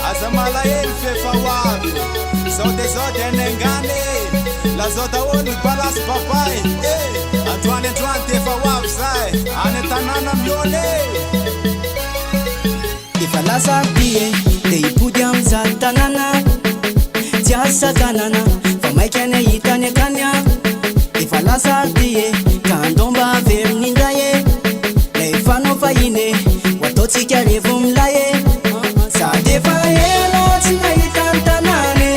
Aza malahelo fefa hoavy zao de nengany la zao daholo balasy papay androany tefa hoavy zay any tanàna miôny efa lasa bie de hipody amizany tanàna tsy asakanana fa maiky any ahitany akanya efa lasa bie ka andomba avemin'indray la efanao fahine ho ataotsika revo milay sady efa ela tsy nahitany tanàny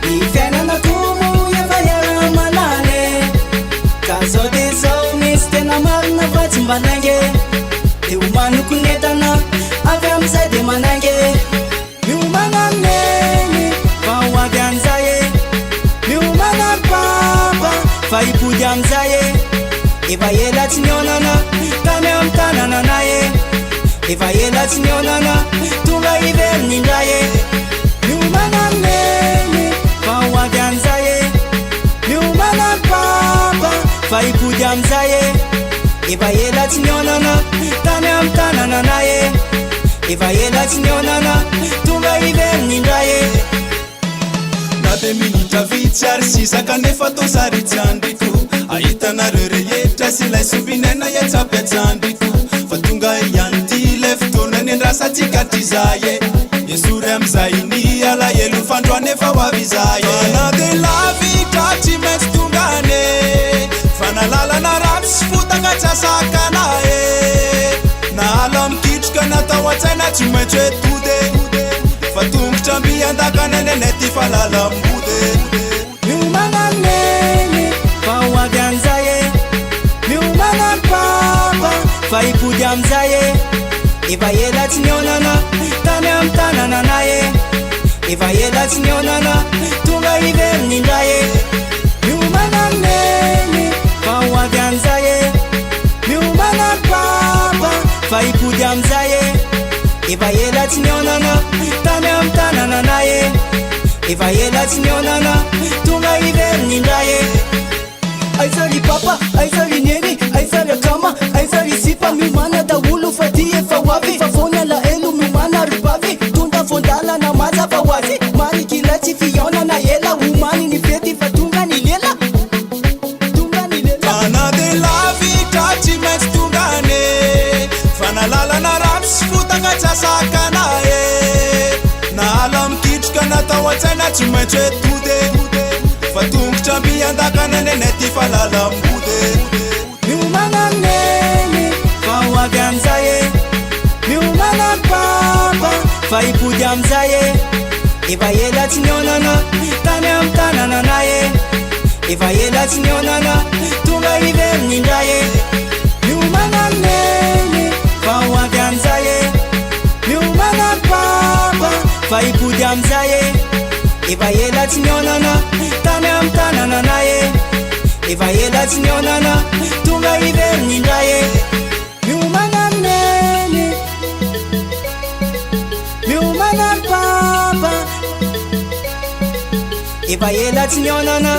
ny fiainana komo efa iara malany ka zao de zao misy tena marina fa tsy mbanange de homanoko netana avy amizay de manange miomana amineny fa hoavy an'izay miomana papa fa hipody amizay efa ela tsy nionana tany amy tanànanay efa ela tsy nionana tonga iverin'indray miomana amineny fa hoavy an'izay miomana papa fa hipody amizay efa ela tsy nionana tany amy tanànanay efa ela tsy nionana tonga iverin'indray na de minitra vitsy ary sisaka nefa tao sary tsy andriko ahitanareo rehetra sy lay sombinena iatsapy atsandriko fa tonga ihany ty le fotoanany andrasatsika trizay esory amizay ny alahelo fandroany efa hoavy izay na de lavitra tsy maintsy tongany fa nalalana ratsy sy fotaka tsy asakana na ala mikitroka natao atsaina tsy maintsy etode fa tongotra ambiandakana nenay ty fa lalambode miomana amineny fa hoavy an'izay miomana papa fa hipody amizay efa ela tsy nionana tany amy tanànanay efa ela tsy nionana tonga iverin'indray miomana amineny fa hoavy an'izay miomana papa fa hipody amizay efa ela tsy nionana tany amy tanànanay efa ela tsy nionana tonga iverin'indray aizary papa aizary neny aizary akama aizary sipa miomana daholo fa ty efa hoavy fa vona laelo miomana rybavy tonga vondalana maza fa hoazy marikila tsy fionana ela homany ny fety fa tonga ny lela na de lavitra tsy maintsy tongany fa nalalana ratsy sy fotaka tsy asakana na ala mikitroka natao atsaina tsy maintsy etode fa tongotra ambiandakana nenay ty fa lalambode miomana amineny fa hoavy amizay miomana papa fa hipody amizay efa ela tsy nionana tany amy tanànanay efa ela tsy nionana tonga iverin'indray miomana amineny fa hoavy amizay miomana papa fa hipody amizay efa ela tsy nionana tany amy tanànanay efa ela tsy nionana tonga iverin'indray miomana amineny miomana papa efa ela tsy nionana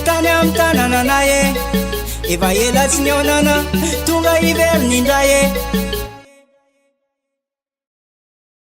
tany amy tanànanay efa ela tsy nionana tonga iverin'indray